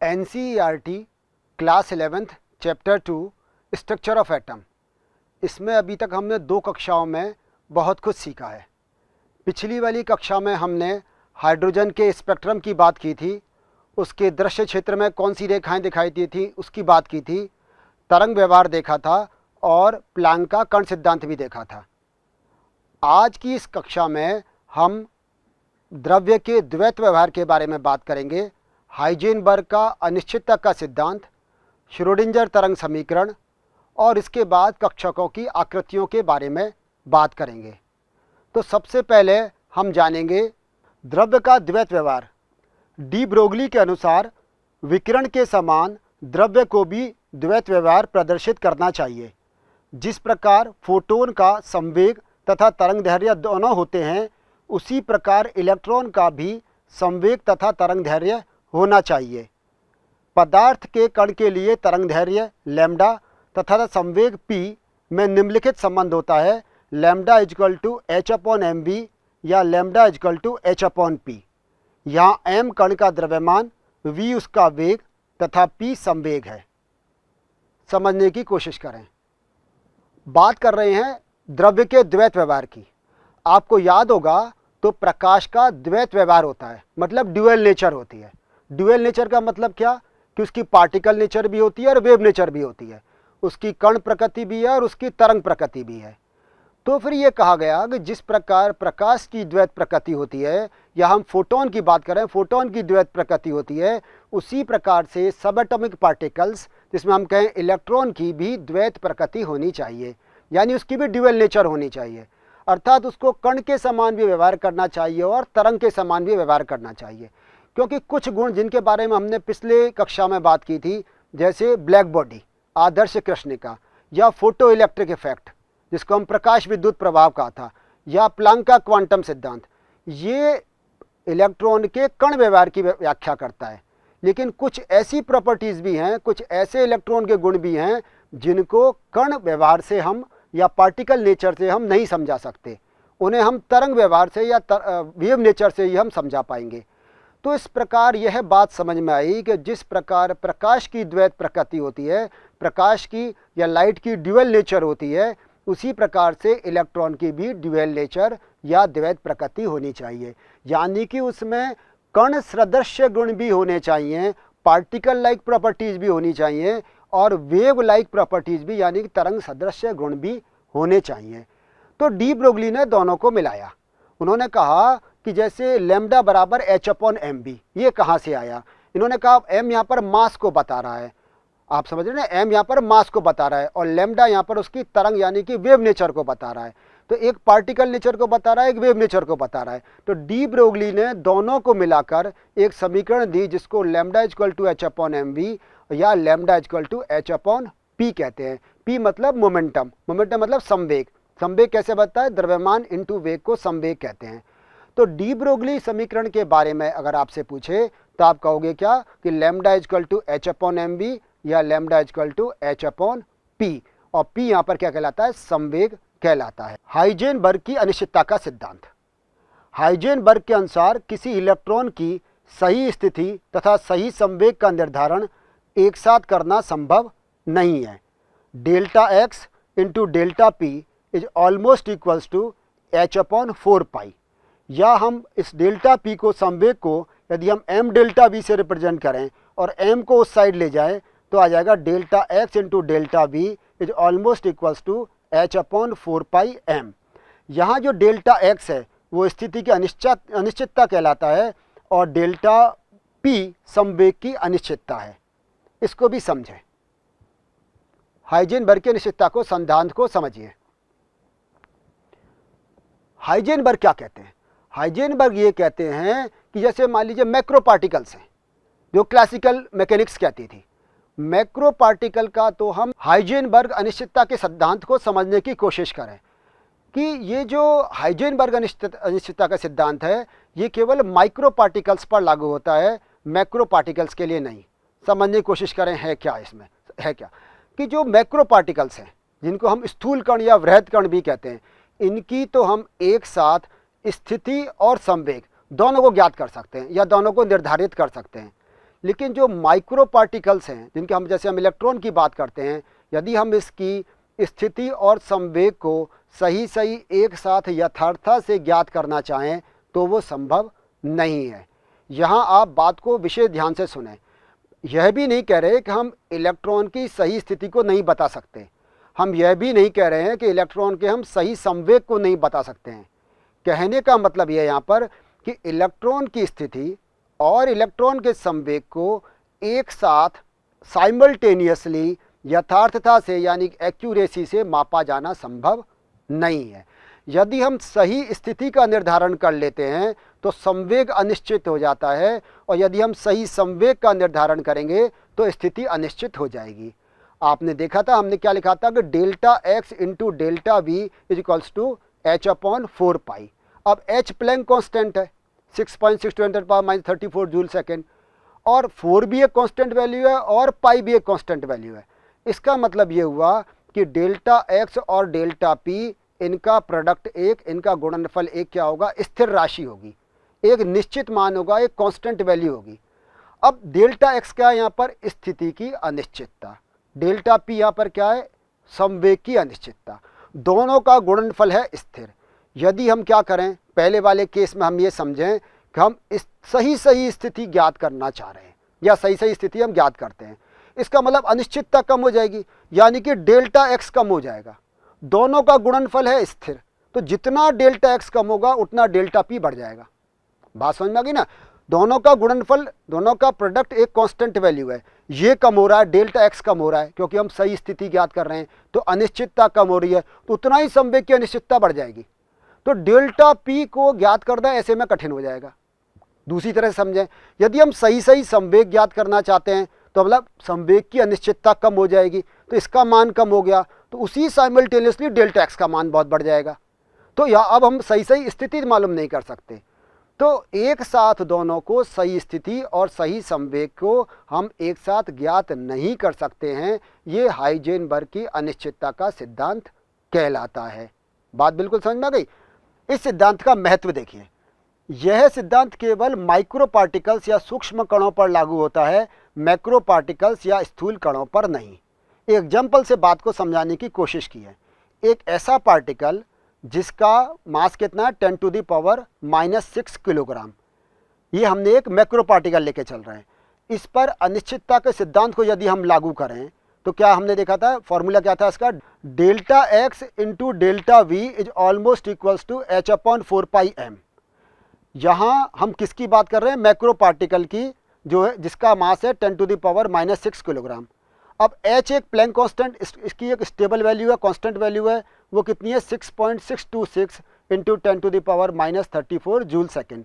NCERT class 11th chapter 2 structure of atom. इसमें अभी तक हमने 2 कक्षाओं में बहुत कुछ सीखा है। पिछली वाली कक्षा में हमने हाइड्रोजन के स्पेक्ट्रम की बात की थी, उसके दृश्य क्षेत्र में कौन सी रेखाएं दिखाई दी थी उसकी बात की थी, तरंग व्यवहार देखा था और प्लैंक का कण सिद्धांत भी देखा था। आज की इस कक्षा में हम द्रव्य के द्वैत व्यवहार के बारे में बात करेंगे, हाइजेनबर्ग का अनिश्चितता का सिद्धांत, श्रोडिंगर तरंग समीकरण और इसके बाद कक्षकों की आकृतियों के बारे में बात करेंगे। तो सबसे पहले हम जानेंगे द्रव्य का द्वैत व्यवहार। डी ब्रोगली के अनुसार विकिरण के समान द्रव्य को भी द्वैत व्यवहार प्रदर्शित करना चाहिए। जिस प्रकार फोटोन का संवेग तथा तरंगदैर्घ्य दोनों होते हैं, उसी प्रकार इलेक्ट्रॉन का भी संवेग तथा तरंगदैर्घ्य होना चाहिए। पदार्थ के कण के लिए तरंगदैर्घ्य लैम्डा तथा संवेग p में निम्नलिखित संबंध होता है, लैम्डा इजकल टू h/mv या लैम्डा इजकल टू h/p। यहाँ m कण का द्रव्यमान, v उसका वेग तथा p संवेग है। समझने की कोशिश करें। बात कर रहे हैं द्रव्य के द्वैत व्यवहार की। आपको याद होगा तो प्रकाश का द्वैत व्यवहार होता है, मतलब ड्यूअल नेचर होती है। ड्यूअल नेचर का मतलब क्या कि उसकी पार्टिकल नेचर भी होती है और वेव नेचर भी होती है, उसकी कण प्रकृति भी है और उसकी तरंग प्रकृति भी है। तो फिर ये कहा गया कि जिस प्रकार प्रकाश की द्वैत प्रकृति होती है, या हम फोटोन की बात करें, फोटोन की द्वैत प्रकृति होती है, उसी प्रकार से सब एटॉमिक पार्टिकल्स, जिसमें हम कहें इलेक्ट्रॉन की भी द्वैत प्रकृति होनी चाहिए, यानी उसकी भी ड्यूअल नेचर होनी चाहिए। अर्थात उसको कण के समान भी व्यवहार करना चाहिए और तरंग के समान भी व्यवहार करना चाहिए। क्योंकि कुछ गुण जिनके बारे में हमने पिछले कक्षा में बात की थी, जैसे ब्लैक बॉडी, आदर्श कृष्णिका, या फोटो इलेक्ट्रिक इफेक्ट जिसको हम प्रकाश विद्युत प्रभाव कहा था, या प्लैंक का क्वांटम सिद्धांत, ये इलेक्ट्रॉन के कण व्यवहार की व्याख्या करता है। लेकिन कुछ ऐसी प्रॉपर्टीज़ भी हैं, कुछ ऐसे इलेक्ट्रॉन के गुण भी हैं जिनको कण व्यवहार से हम या पार्टिकल नेचर से हम नहीं समझा सकते, उन्हें हम तरंग व्यवहार से या वेव नेचर से ही हम समझा पाएंगे। तो इस प्रकार यह बात समझ में आई कि जिस प्रकार प्रकाश की द्वैत प्रकृति होती है, प्रकाश की या लाइट की ड्यूअल नेचर होती है, उसी प्रकार से इलेक्ट्रॉन की भी ड्यूअल नेचर या द्वैत प्रकृति होनी चाहिए। यानी कि उसमें कण सदृश गुण भी होने चाहिए, पार्टिकल लाइक प्रॉपर्टीज़ भी होनी चाहिए और वेव लाइक प्रॉपर्टीज़ भी, यानी कि तरंग सदृश गुण भी होने चाहिए। तो डी ब्रोगली ने दोनों को मिलाया। उन्होंने कहा कि जैसे लैम्डा बराबर h/mv, ये कहाँ से आया? इन्होंने कहा m यहाँ पर मास को बता रहा है, आप समझ रहे हैं, m यहाँ पर मास को बता रहा है और लैम्डा यहाँ पर उसकी तरंग यानी कि वेव नेचर को बता रहा है। तो एक पार्टिकल नेचर को बता रहा है, एक वेव नेचर को बता रहा है। तो डी ब्रोगली ने दोनों को मिलाकर एक समीकरण दी जिसको लैम्डा इजकल टू h/mv या लैम्डा इजकल टू h/p कहते हैं। p मतलब मोमेंटम, मोमेंटम मतलब संवेग। संवेग कैसे बनता है? द्रव्यमान इंटू वेग को संवेग कहते हैं। तो डी ब्रोगली समीकरण के बारे में अगर आपसे पूछे तो आप कहोगे क्या कि लैम्डा इजकल टू h/mv या लैम्डा इजकल टू h/p, और p यहाँ पर क्या कहलाता है? संवेग कहलाता है। हाइजेनबर्ग की अनिश्चितता का सिद्धांत। हाइजेनबर्ग के अनुसार किसी इलेक्ट्रॉन की सही स्थिति तथा सही संवेग का निर्धारण एक साथ करना संभव नहीं है। Delta x into delta p is almost equals to h/4π। या हम इस डेल्टा p को, संवेग को, यदि हम m डेल्टा v से रिप्रेजेंट करें और m को उस साइड ले जाएं तो आ जाएगा delta x into delta v is almost equals to h/4πm। यहाँ जो डेल्टा x है वो स्थिति की अनिश्चितता कहलाता है और डेल्टा p संवेग की अनिश्चितता है। इसको भी समझें। हाइजेनबर्ग की अनिश्चितता को, सिद्धांत को समझिए। हाइजेनबर्ग क्या कहते हैं? हाइजेनबर्ग ये कहते हैं कि जैसे मान लीजिए मैक्रो पार्टिकल्स हैं, जो क्लासिकल मैकेनिक्स कहती थी। मैक्रो पार्टिकल का तो हम हाइजेनबर्ग अनिश्चितता के सिद्धांत को समझने की कोशिश करें कि ये जो हाइजेनबर्ग अनिश्चितता का सिद्धांत है ये केवल माइक्रो पार्टिकल्स पर लागू होता है, मैक्रो पार्टिकल्स के लिए नहीं। समझने की कोशिश करें है क्या इसमें, है क्या कि जो मैक्रो पार्टिकल्स हैं जिनको हम स्थूल कण या वृहद कण भी कहते हैं, इनकी तो हम एक साथ स्थिति और संवेग दोनों को ज्ञात कर सकते हैं या दोनों को निर्धारित कर सकते हैं। लेकिन जो माइक्रो पार्टिकल्स हैं जिनके हम जैसे हम इलेक्ट्रॉन की बात करते हैं, यदि हम इसकी स्थिति और संवेग को सही सही एक साथ यथार्थता से ज्ञात करना चाहें तो वो संभव नहीं है। यहाँ आप बात को विशेष ध्यान से सुनें। यह भी नहीं कह रहे कि हम इलेक्ट्रॉन की सही स्थिति को नहीं बता सकते, हम यह भी नहीं कह रहे हैं कि इलेक्ट्रॉन के हम सही संवेग को नहीं बता सकते हैं। कहने का मतलब यह यहाँ पर कि इलेक्ट्रॉन की स्थिति और इलेक्ट्रॉन के संवेग को एक साथ साइमल्टेनियसली यथार्थता से यानी एक्यूरेसी से मापा जाना संभव नहीं है। यदि हम सही स्थिति का निर्धारण कर लेते हैं तो संवेग अनिश्चित हो जाता है, और यदि हम सही संवेग का निर्धारण करेंगे तो स्थिति अनिश्चित हो जाएगी। आपने देखा था हमने क्या लिखा था कि delta x into delta v is equals to h upon 4 pi. अब एच प्लैंक कांस्टेंट है 6.6 × 10⁻34 जूल सेकेंड, और 4 भी एक कांस्टेंट वैल्यू है और पाई भी एक कांस्टेंट वैल्यू है। इसका मतलब ये हुआ कि डेल्टा एक्स और डेल्टा पी इनका प्रोडक्ट एक, इनका गुणनफल एक क्या होगा, स्थिर राशि होगी, एक निश्चित मान होगा, एक कांस्टेंट वैल्यू होगी। अब डेल्टा एक्स क्या है यहाँ पर, स्थिति की अनिश्चितता, डेल्टा पी यहाँ पर क्या है, संवेग की अनिश्चितता। दोनों का गुणनफल है स्थिर। यदि हम क्या करें, पहले वाले केस में हम ये समझें कि हम इस सही स्थिति ज्ञात करना चाह रहे हैं या सही स्थिति हम ज्ञात करते हैं, इसका मतलब अनिश्चितता कम हो जाएगी, यानी कि डेल्टा एक्स कम हो जाएगा। दोनों का गुणनफल है स्थिर, तो जितना डेल्टा एक्स कम होगा उतना डेल्टा पी बढ़ जाएगा। बात समझ में आ गई ना। दोनों का गुणनफल, दोनों का प्रोडक्ट एक कांस्टेंट वैल्यू है, ये कम हो रहा है, डेल्टा एक्स कम हो रहा है क्योंकि हम सही स्थिति ज्ञात कर रहे हैं, तो अनिश्चितता कम हो रही है, तो उतना ही संवेग की अनिश्चितता बढ़ जाएगी। तो डेल्टा पी को ज्ञात करना ऐसे में कठिन हो जाएगा। दूसरी तरह से समझें, यदि हम सही संवेग ज्ञात करना चाहते हैं तो मतलब संवेग की अनिश्चितता कम हो जाएगी, तो इसका मान कम हो गया, तो उसी साइमल्टेनियसली डेल्टा एक्स का मान बहुत बढ़ जाएगा। तो या अब हम सही स्थिति मालूम नहीं कर सकते, तो एक साथ दोनों को सही स्थिति और सही संवेग को हम एक साथ ज्ञात नहीं कर सकते हैं। ये हाइजेनबर्ग की अनिश्चितता का सिद्धांत कहलाता है। बात बिल्कुल समझ में आ गई। इस सिद्धांत का महत्व देखिए, यह सिद्धांत केवल माइक्रो पार्टिकल्स या सूक्ष्म कणों पर लागू होता है, मैक्रो पार्टिकल्स या स्थूल कणों पर नहीं। एक एग्जाम्पल से बात को समझाने की कोशिश की है। एक ऐसा पार्टिकल जिसका मास कितना है 10⁻⁻6 किलोग्राम, ये हमने एक मैक्रो पार्टिकल लेके चल रहे हैं। इस पर अनिश्चितता के सिद्धांत को यदि हम लागू करें तो क्या हमने देखा था, फॉर्मूला क्या था इसका, delta x into delta v is almost equals to h upon 4 pi m. यहाँ हम किसकी बात कर रहे हैं, मैक्रो पार्टिकल की, जो है जिसका मास है 10⁻⁻6 किलोग्राम। अब h एक प्लैंक कांस्टेंट, इसकी एक स्टेबल वैल्यू है, कांस्टेंट वैल्यू है, वो कितनी है 6.626 इंटू 10⁻34 जूल सेकेंड।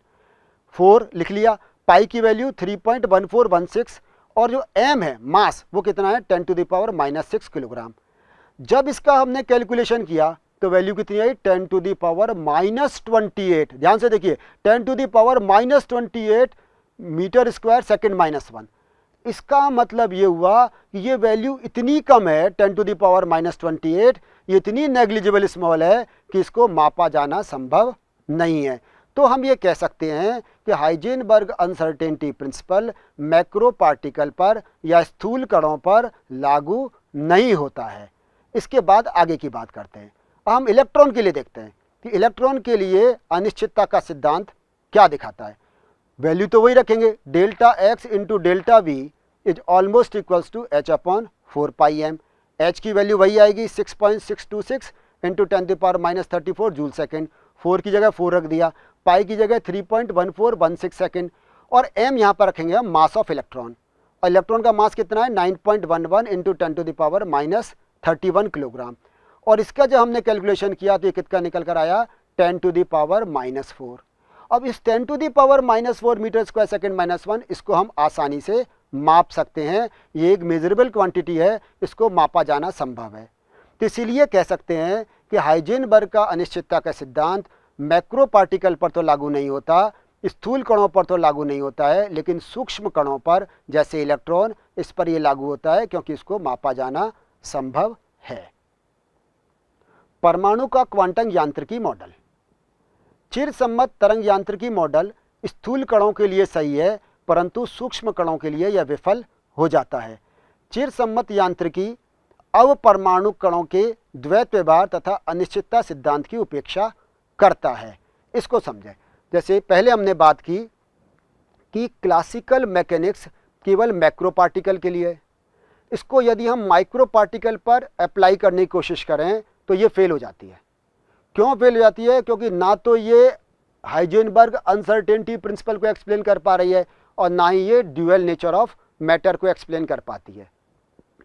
4 लिख लिया, पाई की वैल्यू 3.1416, और जो m है मास वो कितना है 10⁻⁻6 किलोग्राम। जब इसका हमने कैलकुलेशन किया तो वैल्यू कितनी आई 10⁻28। ध्यान से देखिए 10⁻28 मीटर स्क्वायर सेकेंड -1। इसका मतलब ये हुआ कि ये वैल्यू इतनी कम है 10⁻28, ये इतनी नेग्लिजिबल स्मॉल है कि इसको मापा जाना संभव नहीं है। तो हम ये कह सकते हैं कि Heisenberg uncertainty principle macro particle पर या स्थूल कणों पर लागू नहीं होता है। इसके बाद आगे की बात करते हैं। हम इलेक्ट्रॉन के लिए देखते हैं कि इलेक्ट्रॉन के लिए अनिश्चितता का सिद्धांत क्या दिखाता है। वैल्यू तो वही रखेंगे, delta x into delta v is almost equals to h upon 4 pi m. H की वैल्यू वही आएगी 6.626 इंटू 10⁻34 जूल सेकेंड। 4 की जगह 4 रख दिया, पाई की जगह 3.1416 सेकेंड, और एम यहाँ पर रखेंगे हम मास ऑफ इलेक्ट्रॉन। और इलेक्ट्रॉन का मास कितना है 9.11 इंटू 10⁻31 किलोग्राम। और इसका जब हमने कैलकुलेशन किया तो ये कितना निकल कर आया 10⁻⁻4। अब इस 10⁻⁻4 मीटर स्क्वायर सेकेंड -1 इसको हम आसानी से माप सकते हैं। ये एक मेजरेबल क्वांटिटी है, इसको मापा जाना संभव है। तो इसीलिए कह सकते हैं कि हाइजेनबर्ग का अनिश्चितता का सिद्धांत मैक्रो पार्टिकल पर तो लागू नहीं होता, स्थूल कणों पर तो लागू नहीं होता है, लेकिन सूक्ष्म कणों पर जैसे इलेक्ट्रॉन, इस पर यह लागू होता है क्योंकि इसको मापा जाना संभव है। परमाणु का क्वांटम यांत्रिकी मॉडल। चिरसम्मत तरंग यांत्रिकी मॉडल स्थूल कणों के लिए सही है, परंतु सूक्ष्म कणों के लिए यह विफल हो जाता है। चिरसम्मत यांत्रिकी अवपरमाणु कणों के द्वैत व्यवहार तथा अनिश्चितता सिद्धांत की उपेक्षा करता है। इसको समझें। जैसे पहले हमने बात की कि क्लासिकल मैकेनिक्स केवल मैक्रो पार्टिकल के लिए है। इसको यदि हम माइक्रो पार्टिकल पर अप्लाई करने की कोशिश करें तो ये फेल हो जाती है। क्यों फेल हो जाती है? क्योंकि ना तो ये हाइजेनबर्ग अनसर्टेनिटी प्रिंसिपल को एक्सप्लेन कर पा रही है और ना ही ये ड्यूअल नेचर ऑफ मैटर को एक्सप्लेन कर पाती है।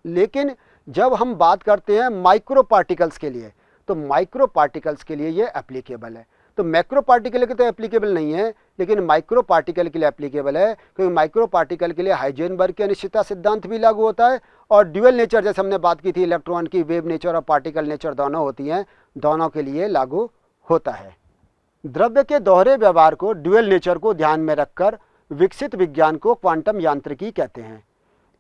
लेकिन जब हम बात करते हैं माइक्रो पार्टिकल्स के लिए, तो माइक्रो पार्टिकल्स के लिए ये एप्लीकेबल है। तो मैक्रो पार्टिकल के तो एप्लीकेबल नहीं है, लेकिन माइक्रो पार्टिकल के लिए एप्लीकेबल है, क्योंकि माइक्रो पार्टिकल के लिए हाइजेनबर्ग के अनिश्चितता सिद्धांत भी लागू होता है और ड्यूअल नेचर, जैसे हमने बात की थी इलेक्ट्रॉन की, वेव नेचर और पार्टिकल नेचर दोनों होती हैं, दोनों के लिए लागू होता है। द्रव्य के दोहरे व्यवहार को, ड्यूअल नेचर को ध्यान में रखकर विकसित विज्ञान को क्वांटम यांत्रिकी कहते हैं।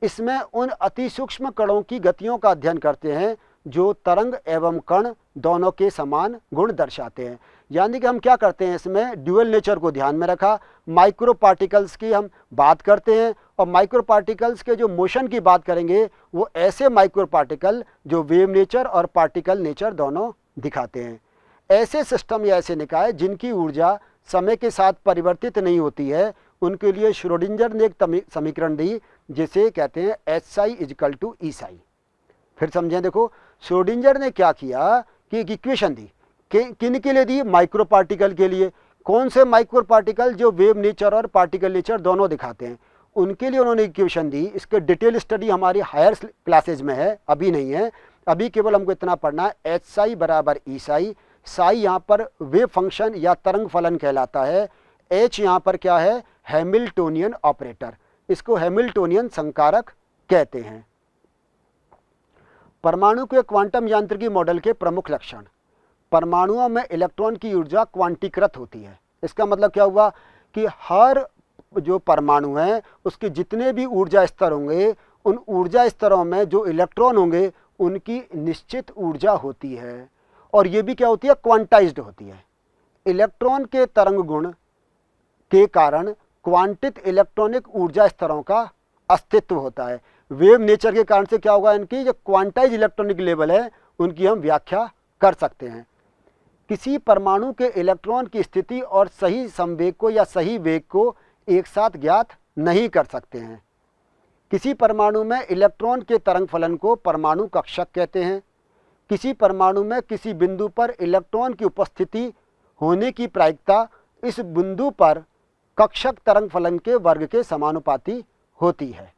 इसमें उन अति सूक्ष्म कणों की गतियों का अध्ययन करते हैं जो तरंग एवं कण दोनों के समान गुण दर्शाते हैं। यानी कि हम क्या करते हैं, इसमें ड्यूअल नेचर को ध्यान में रखा, माइक्रो पार्टिकल्स की हम बात करते हैं और माइक्रो पार्टिकल्स के जो मोशन की बात करेंगे वो ऐसे माइक्रो पार्टिकल जो वेव नेचर और पार्टिकल नेचर दोनों दिखाते हैं। ऐसे सिस्टम या ऐसे निकाय जिनकी ऊर्जा समय के साथ परिवर्तित नहीं होती है, उनके लिए श्रोडिंगर ने एक समीकरण दी जिसे कहते हैं Hψ = Eψ। फिर समझें, देखो श्रोडिंगर ने क्या किया कि एक इक्वेशन दी। किन के लिए दी? माइक्रो पार्टिकल के लिए। कौन से माइक्रो पार्टिकल? जो वेव नेचर और पार्टिकल नेचर दोनों दिखाते हैं, उनके लिए उन्होंने इक्वेशन दी। इसके डिटेल स्टडी हमारी हायर क्लासेज में है, अभी नहीं है। अभी केवल हमको इतना पढ़ना है, Hψ = Eψ। साई यहाँ पर वेव फंक्शन या तरंग फलन कहलाता है। H यहाँ पर क्या है? हैमिल्टोनियन ऑपरेटर, इसको हैमिल्टोनियन संकारक कहते हैं। परमाणु के क्वांटम यांत्रिकी मॉडल के प्रमुख लक्षण। परमाणुओं में इलेक्ट्रॉन की ऊर्जा क्वांटीकृत होती है। इसका मतलब क्या हुआ कि हर जो परमाणु है उसके जितने भी ऊर्जा स्तर होंगे, उन ऊर्जा स्तरों में जो इलेक्ट्रॉन होंगे उनकी निश्चित ऊर्जा होती है और ये भी क्या होती है? क्वांटाइज्ड होती है। इलेक्ट्रॉन के तरंग गुण के कारण क्वांटित इलेक्ट्रॉनिक ऊर्जा स्तरों का अस्तित्व होता है। वेव नेचर के कारण से क्या होगा, इनकी जो क्वांटाइज इलेक्ट्रॉनिक लेवल है उनकी हम व्याख्या कर सकते हैं। किसी परमाणु के इलेक्ट्रॉन की स्थिति और सही संवेग को या सही वेग को एक साथ ज्ञात नहीं कर सकते हैं। किसी परमाणु में इलेक्ट्रॉन के तरंग फलन को परमाणु कक्षक कहते हैं। किसी परमाणु में किसी बिंदु पर इलेक्ट्रॉन की उपस्थिति होने की प्रायिकता इस बिंदु पर कक्षक तरंग फलन के वर्ग के समानुपाती होती है।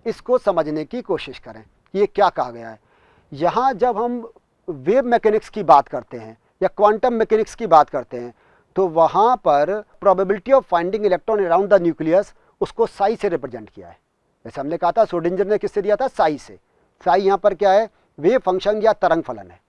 इसको समझने की कोशिश करें, ये क्या कहा गया है। यहाँ जब हम वेव मैकेनिक्स की बात करते हैं या क्वांटम मैकेनिक्स की बात करते हैं, तो वहाँ पर probability of finding electron around the nucleus उसको साई से रिप्रेजेंट किया है। जैसे हमने कहा था, श्रोडिंगर ने किससे दिया था? साई से। साई यहाँ पर क्या है? वेव फंक्शन या तरंग फलन है।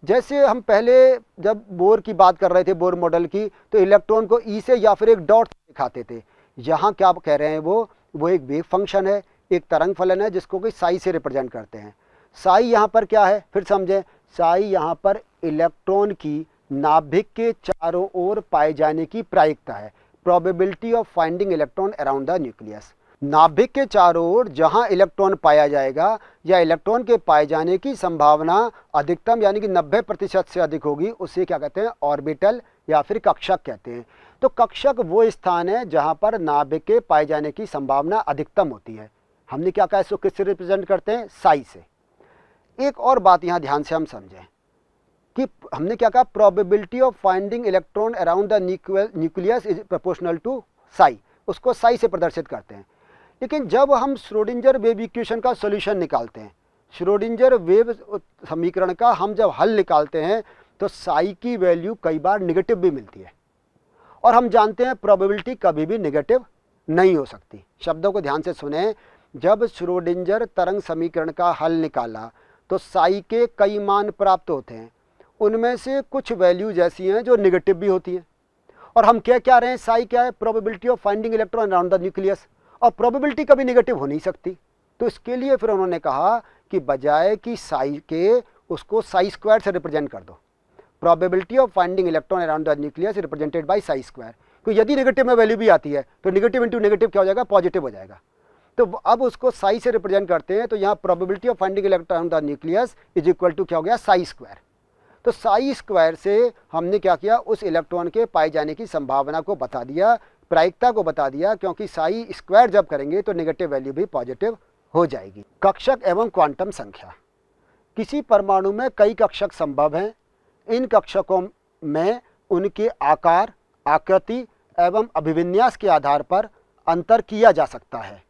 जैसे हम पहले जब बोर की बात कर रहे थे, बोर मॉडल की, तो इलेक्ट्रॉन को ई से या फिर एक डॉट दिखाते थे। यहाँ क्या कह रहे हैं, वो एक वेव फंक्शन है, एक तरंग फलन है जिसको कि साई से रिप्रेजेंट करते हैं। साई यहाँ पर क्या है, फिर समझें। साई यहाँ पर इलेक्ट्रॉन की नाभिक के चारों ओर पाए जाने की प्रायिकता है, probability of finding electron around the nucleus. नाभिक के चारों ओर जहां इलेक्ट्रॉन पाया जाएगा या इलेक्ट्रॉन के पाए जाने की संभावना अधिकतम यानी कि 90% से अधिक होगी, उसे क्या कहते हैं? ऑर्बिटल या फिर कक्षक कहते हैं। तो कक्षक वो स्थान है जहां पर नाभिक के पाए जाने की संभावना अधिकतम होती है। हमने क्या कहा, इसको किससे रिप्रेजेंट करते हैं? साई से। एक और बात यहाँ ध्यान से हम समझें कि हमने क्या कहा, probability of finding electron around the nucleus is proportional to psi, उसको साई से प्रदर्शित करते हैं। लेकिन जब हम श्रोडिंगर वेव इक्वेशन का सॉल्यूशन निकालते हैं, श्रोडिंगर वेव समीकरण का हम जब हल निकालते हैं, तो साई की वैल्यू कई बार निगेटिव भी मिलती है। और हम जानते हैं प्रोबेबिलिटी कभी भी निगेटिव नहीं हो सकती। शब्दों को ध्यान से सुने जब श्रोडिंगर तरंग समीकरण का हल निकाला तो साई के कई मान प्राप्त होते हैं। उनमें से कुछ वैल्यू ऐसी हैं जो निगेटिव भी होती हैं। और हम क्या रहे हैं, साई क्या है, probability of finding electron around the nucleus, और प्रोबेबिलिटी कभी निगेटिव हो नहीं सकती। तो इसके लिए फिर उन्होंने कहा कि बजाय कि साई के उसको साई स्क्वायर से रिप्रेजेंट कर दो। Probability of finding electron around the nucleus represented by Sai square. क्योंकि यदि नेगेटिव में वैल्यू भी आती है तो नेगेटिव इंटू नेगेटिव क्या हो जाएगा, पॉजिटिव हो जाएगा। तो अब उसको साई से रिप्रेजेंट करते हैं, तो यहाँ probability of finding electron around the nucleus is equal to क्या हो गया, साई स्क्वायर। तो साई स्क्वायर से हमने क्या किया, उस इलेक्ट्रॉन के पाए जाने की संभावना को बता दिया, प्रायिकता को बता दिया, क्योंकि साई स्क्वायर जब करेंगे तो नेगेटिव वैल्यू भी पॉजिटिव हो जाएगी। कक्षक एवं क्वांटम संख्या। किसी परमाणु में कई कक्षक संभव हैं। इन कक्षकों में उनके आकार, आकृति एवं अभिविन्यास के आधार पर अंतर किया जा सकता है।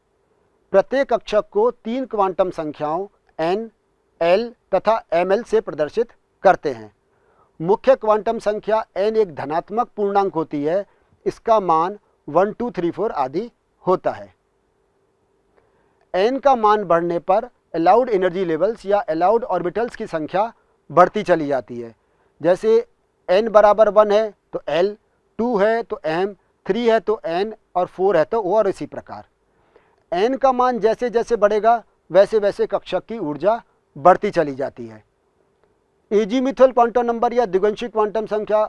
प्रत्येक कक्षक को 3 क्वांटम संख्याओं n, l तथा ml से प्रदर्शित करते हैं। मुख्य क्वांटम संख्या n एक धनात्मक पूर्णांक होती है। इसका मान 1, 2, 3, 4 आदि होता है। n का मान बढ़ने पर अलाउड एनर्जी लेवल्स या अलाउड ऑर्बिटल्स की संख्या बढ़ती चली जाती है। जैसे n बराबर 1 है तो l, 2 है तो m, 3 है तो n और 4 है तो o, और इसी प्रकार n का मान जैसे जैसे बढ़ेगा वैसे वैसे कक्षक की ऊर्जा बढ़ती चली जाती है। एजीमुथल क्वांटम नंबर या द्विगंशिक क्वांटम संख्या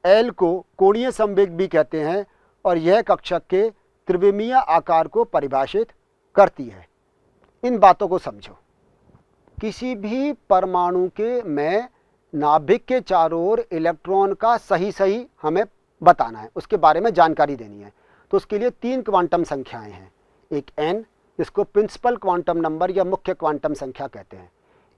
l को कोणीय संवेग भी कहते हैं, और यह कक्षक के त्रिविमीय आकार को परिभाषित करती है। इन बातों को समझो। किसी भी परमाणु के में नाभिक के चारों ओर इलेक्ट्रॉन का सही हमें बताना है, उसके बारे में जानकारी देनी है। तो उसके लिए 3 क्वांटम संख्याएं हैं। एक n, जिसको प्रिंसिपल क्वांटम नंबर या मुख्य क्वांटम संख्या कहते हैं।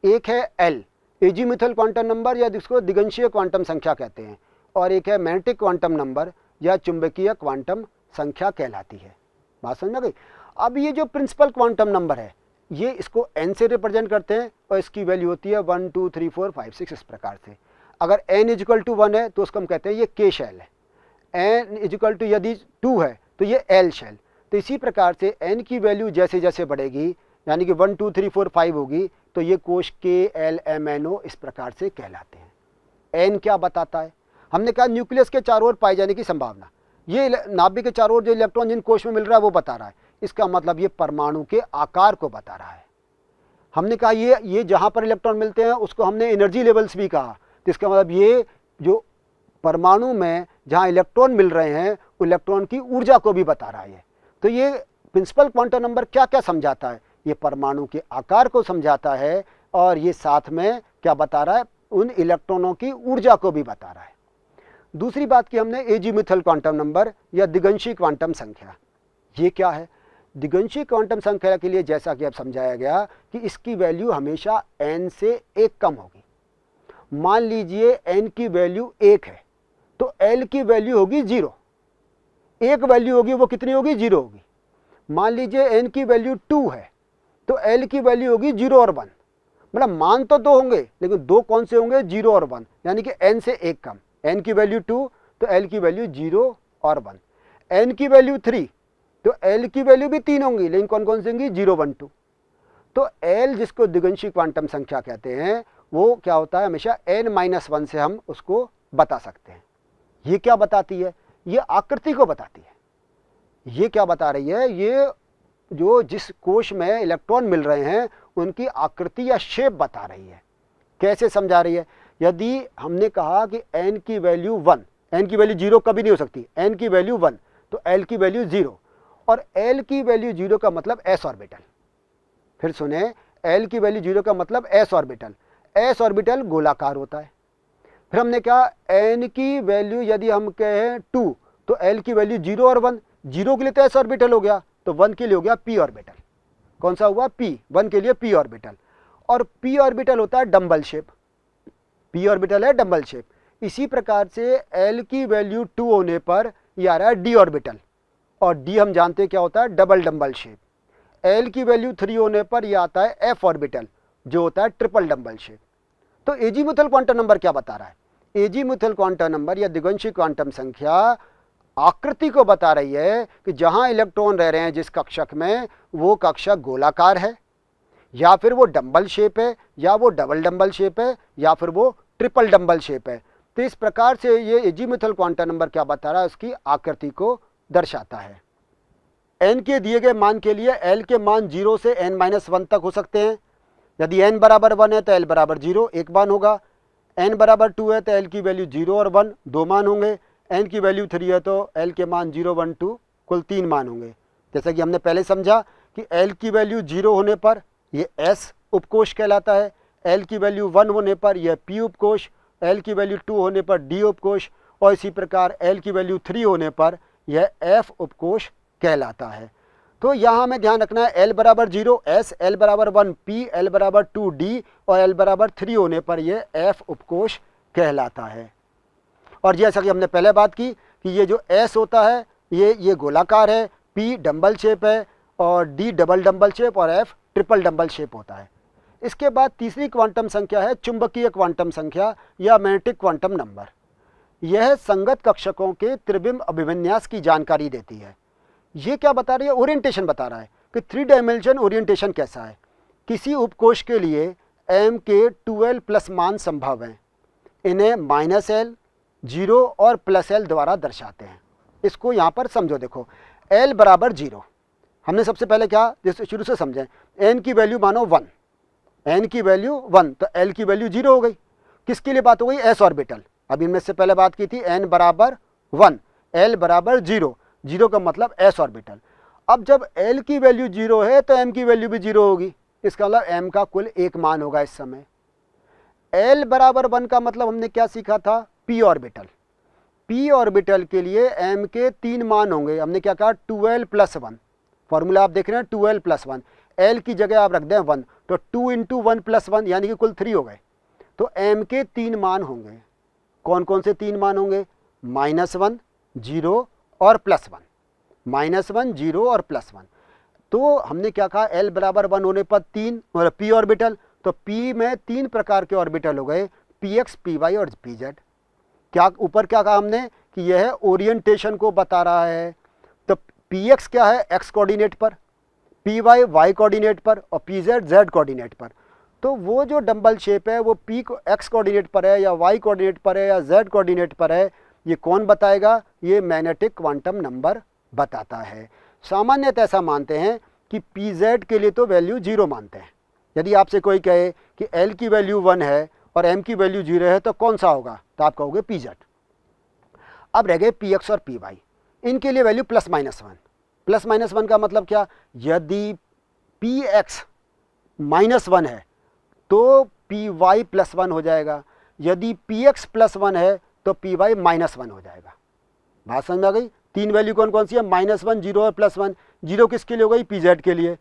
एक है l, एजीमुथल क्वांटम नंबर या जिसको द्विगंशीय क्वांटम संख्या कहते हैं। और एक है मैग्नेटिक क्वांटम नंबर या चुंबकीय क्वांटम संख्या कहलाती है। बात समझ में गई। अब ये जो प्रिंसिपल क्वांटम नंबर है, ये इसको n से रिप्रेजेंट करते हैं और इसकी वैल्यू होती है 1, 2, 3, 4, 5, 6 इस प्रकार से। अगर n इजिकल टू 1 है तो उसको हम कहते हैं ये k शेल है। n इजिकल टू यदि 2 है तो ये l शेल। तो इसी प्रकार से n की वैल्यू जैसे जैसे बढ़ेगी, यानी कि 1, 2, 3, 4, 5 होगी, तो ये कोश k, l, m, n, o इस प्रकार से कहलाते हैं। n क्या बताता है, हमने कहा न्यूक्लियस के चारों ओर पाए जाने की संभावना। ये नाभिक के चारों ओर जो इलेक्ट्रॉन जिन कोश में मिल रहा है वो बता रहा है। इसका मतलब ये परमाणु के आकार को बता रहा है। हमने कहा ये जहाँ पर इलेक्ट्रॉन मिलते हैं उसको हमने एनर्जी लेवल्स भी कहा। तो इसका मतलब ये जो परमाणु में जहाँ इलेक्ट्रॉन मिल रहे हैं इलेक्ट्रॉन की ऊर्जा को भी बता रहा है। तो ये प्रिंसिपल क्वांटम नंबर क्या क्या समझाता है, ये परमाणु के आकार को समझाता है, और ये साथ में क्या बता रहा है, उन इलेक्ट्रॉनों की ऊर्जा को भी बता रहा है। दूसरी बात की हमने एजीमुथल क्वांटम नंबर या द्विगंशी क्वांटम संख्या। ये क्या है, द्विगंशी क्वांटम संख्या के लिए जैसा कि अब समझाया गया कि इसकी वैल्यू हमेशा n से 1 कम होगी। मान लीजिए n की वैल्यू 1 है तो l की वैल्यू होगी 0। एक वैल्यू होगी वो कितनी होगी, 0 होगी। मान लीजिए n की वैल्यू 2 है तो l की वैल्यू होगी 0 और 1। मतलब मान तो 2 होंगे लेकिन 2 कौन से होंगे, 0 और 1, यानी कि n से 1 कम। n की वैल्यू 2 तो l की वैल्यू 0 और 1। n की वैल्यू 3 तो l की वैल्यू भी 3 होंगी, लेकिन कौन कौन सी होंगी, 0, 1, 2। तो l जिसको द्विगंशी क्वांटम संख्या कहते हैं वो क्या होता है, हमेशा n-1 से हम उसको बता सकते हैं। ये क्या बताती है, ये आकृति को बताती है। ये क्या बता रही है, ये जो जिस कोश में इलेक्ट्रॉन मिल रहे हैं उनकी आकृति या शेप बता रही है। कैसे समझा रही है, यदि हमने कहा कि n की वैल्यू 1, n की वैल्यू 0 कभी नहीं हो सकती, n की वैल्यू 1 तो l की वैल्यू 0, और l की वैल्यू 0 का मतलब s ऑर्बिटल। फिर सुने, l की वैल्यू 0 का मतलब s ऑर्बिटल। s ऑर्बिटल गोलाकार होता है। फिर हमने कहा n की वैल्यू यदि हम कहें 2 तो l की वैल्यू 0 और 1, 0 के लिए तो s ऑर्बिटल हो गया, तो 1 के लिए हो गया p ऑर्बिटल। कौन सा हुआ, p, 1 के लिए p ऑर्बिटल। और p ऑर्बिटल होता है डम्बल शेप, p ऑर्बिटल है डम्बल शेप। इसी प्रकार से l की वैल्यू 2 होने पर यह आ रहा है d ऑर्बिटल, और d हम जानते हैं क्या होता है, डबल डम्बल शेप। l की वैल्यू 3 होने पर यह आता है f ऑर्बिटल जो होता है ट्रिपल डम्बल शेप। तो एजीमुथल क्वांटम नंबर क्या बता रहा है, एजीमुथल क्वांटम नंबर या द्विगंशी क्वांटम संख्या आकृति को बता रही है कि जहां इलेक्ट्रॉन रह रहे हैं जिस कक्षक में, वो कक्षक गोलाकार है, या फिर वो डंबल शेप है, या वो डबल डंबल शेप है, या फिर वो ट्रिपल डंबल शेप है। तो इस प्रकार से ये एजीमुथल क्वांटम नंबर क्या बता रहा है, उसकी आकृति को दर्शाता है। n के दिए गए मान के लिए l के मान 0 से n-1 तक हो सकते हैं। यदि n बराबर 1 है तो l बराबर 0 एक मान होगा, n बराबर 2 है तो l की वैल्यू 0 और 1 दो मान होंगे, n की वैल्यू 3 है तो l के मान 0, 1, 2 कुल 3 मान होंगे। जैसा कि हमने पहले समझा कि l की वैल्यू 0 होने पर ये s उपकोष कहलाता है, l की वैल्यू 1 होने पर यह p उपकोष, l की वैल्यू 2 होने पर d उपकोष, और इसी प्रकार l की वैल्यू 3 होने पर यह f उपकोष कहलाता है। तो यहाँ हमें ध्यान रखना है l बराबर 0 s, l बराबर 1 p, l बराबर 2 d और l बराबर 3 होने पर यह f उपकोष कहलाता है। और जैसा कि हमने पहले बात की कि ये जो s होता है ये गोलाकार है, p डंबल शेप है और d डबल डंबल शेप और f ट्रिपल डंबल शेप होता है। इसके बाद तीसरी क्वांटम संख्या है चुंबकीय क्वांटम संख्या या मैग्नेटिक क्वांटम नंबर। यह संगत कक्षकों के त्रिविम अभिविन्यास की जानकारी देती है। ये क्या बता रही है, ओरिएंटेशन बता रहा है कि 3 डायमेंशन ओरिएंटेशन कैसा है। किसी उपकोष के लिए m के 2l प्लस मान संभव हैं, इन्हें -l, 0 और +l द्वारा दर्शाते हैं। इसको यहाँ पर समझो, देखो l बराबर 0, हमने सबसे पहले क्या जैसे शुरू से समझें, n की वैल्यू मानो 1, n की वैल्यू 1 तो l की वैल्यू 0 हो गई। किसके लिए बात हो गई, s ऑर्बिटल। अभी इनमें से पहले बात की थी n बराबर 1, l बराबर 0, 0 का मतलब s ऑर्बिटल। अब जब l की वैल्यू 0 है तो m की वैल्यू भी 0 होगी, इसका मतलब m का कुल एक मान होगा इस समय। l बराबर 1 का मतलब हमने क्या सीखा था, p ऑर्बिटल। p ऑर्बिटल के लिए m के 3 मान होंगे, हमने क्या कहा 2l प्लस 1, फॉर्मूला आप देख रहे हैं 2l प्लस 1, l की जगह आप रख दें 1 तो 2 इंटू 1 प्लस 1 यानी कि कुल 3 हो गए। तो m के 3 मान होंगे, कौन कौन से 3 मान होंगे, -1, 0 और +1, -1, 0 और +1। तो हमने क्या कहा, l बराबर 1 होने पर 3 और p ऑर्बिटल, तो p में 3 प्रकार के ऑर्बिटल हो गए, px, py और pz। क्या ऊपर क्या कहा हमने कि यह ओरिएंटेशन को बता रहा है। तो px क्या है, x कोऑर्डिनेट पर, py y कोऑर्डिनेट पर और pz z कोऑर्डिनेट पर। तो वो जो डंबल शेप है वो p को x कोऑर्डिनेट पर है या y कोऑर्डिनेट पर है या z कोऑर्डिनेट पर है, ये कौन बताएगा, ये मैग्नेटिक क्वांटम नंबर बताता है। सामान्यतः ऐसा मानते हैं कि pz के लिए तो वैल्यू 0 मानते हैं। यदि आपसे कोई कहे कि l की वैल्यू 1 है और m की वैल्यू 0 है तो कौन सा होगा, तो आप कहोगे pz। अब रह गए px और py, इनके लिए वैल्यू +-1। +-1 का मतलब क्या, यदि px -1 है तो py +1 हो जाएगा, यदि px +1 है तो py -1 हो जाएगा। बात समझ में आ गई। 3 वैल्यू कौन कौन सी है, -1, 0 और +1। 0 किसके लिए हो गई, pz के लिए।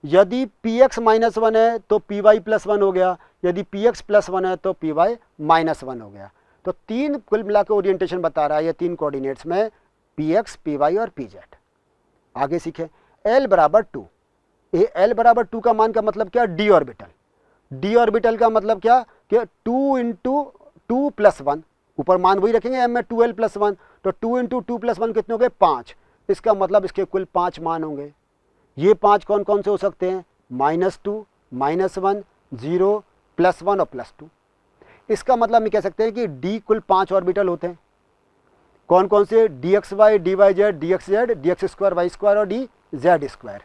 यदि px -1 है तो py +1 हो गया, यदि px +1 है तो py -1 हो गया। तो 3 कुल मिलाकर ओरिएंटेशन बता रहा है ये 3 कोऑर्डिनेट्स में, px, py और pz। आगे सीखे l बराबर 2। l बराबर 2 का मान का मतलब क्या, d ऑर्बिटल। d ऑर्बिटल का मतलब क्या कि 2 इंटू 2 प्लस 1, ऊपर मान वही रखेंगे m में 2l प्लस 1, तो 2 इंटू 2 प्लस 1 कितने हो गए, 5। इसका मतलब इसके कुल 5 मान होंगे। ये 5 कौन कौन से हो सकते हैं, -2, -1, 0, +1 और +2। इसका मतलब हम कह सकते हैं कि d कुल 5 ऑर्बिटल होते हैं। कौन कौन से, dxy, dyz, dxz, dx² y² और dz²।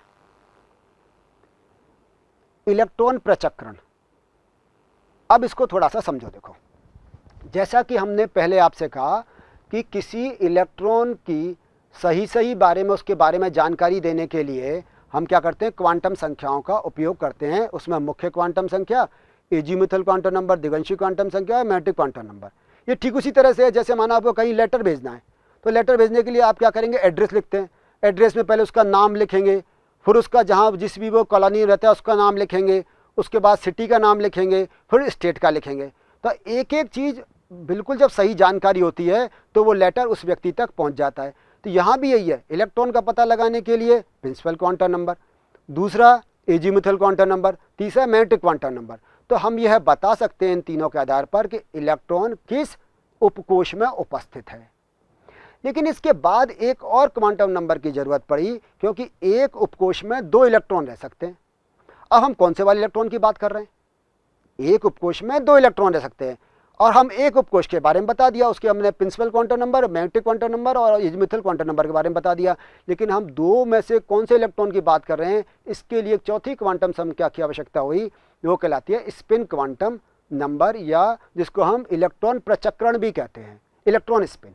इलेक्ट्रॉन प्रचक्रण, अब इसको थोड़ा सा समझो। देखो जैसा कि हमने पहले आपसे कहा कि किसी इलेक्ट्रॉन की सही बारे में, उसके बारे में जानकारी देने के लिए हम क्या करते हैं, क्वांटम संख्याओं का उपयोग करते हैं। उसमें मुख्य क्वांटम संख्या, एजीमुथल क्वांटम नंबर, दिगंशी क्वांटम संख्या और मैग्नेटिक क्वांटम नंबर। ये ठीक उसी तरह से है जैसे माना आपको कहीं लेटर भेजना है, तो लेटर भेजने के लिए आप क्या करेंगे, एड्रेस लिखते हैं। एड्रेस में पहले उसका नाम लिखेंगे, फिर उसका जहाँ जिस भी वो कॉलोनी रहता है उसका नाम लिखेंगे, उसके बाद सिटी का नाम लिखेंगे, फिर स्टेट का लिखेंगे। तो एक एक चीज़ बिल्कुल जब सही जानकारी होती है तो वो लेटर उस व्यक्ति तक पहुंच जाता है। तो यहाँ भी यही है, इलेक्ट्रॉन का पता लगाने के लिए प्रिंसिपल क्वांटम नंबर, दूसरा एजीमुथल क्वांटम नंबर, तीसरा मैग्नेटिक क्वांटम नंबर। तो हम यह बता सकते हैं इन तीनों के आधार पर कि इलेक्ट्रॉन किस उपकोष में उपस्थित है। लेकिन इसके बाद एक और क्वांटम नंबर की ज़रूरत पड़ी, क्योंकि एक उपकोष में 2 इलेक्ट्रॉन रह सकते हैं। अब हम कौन से वाले इलेक्ट्रॉन की बात कर रहे हैं? एक उपकोष में 2 इलेक्ट्रॉन रह सकते हैं, और हम एक उपकोष के बारे में बता दिया, उसके हमने principal quantum number, magnetic quantum number और इज़िमुथल क्वांटम नंबर के बारे में बता दिया। लेकिन हम 2 में से कौन से इलेक्ट्रॉन की बात कर रहे हैं, इसके लिए एक चौथी क्वांटम संख्या की आवश्यकता हुई, वो कहलाती है स्पिन क्वांटम नंबर, या जिसको हम इलेक्ट्रॉन प्रचक्रण भी कहते हैं, इलेक्ट्रॉन स्पिन।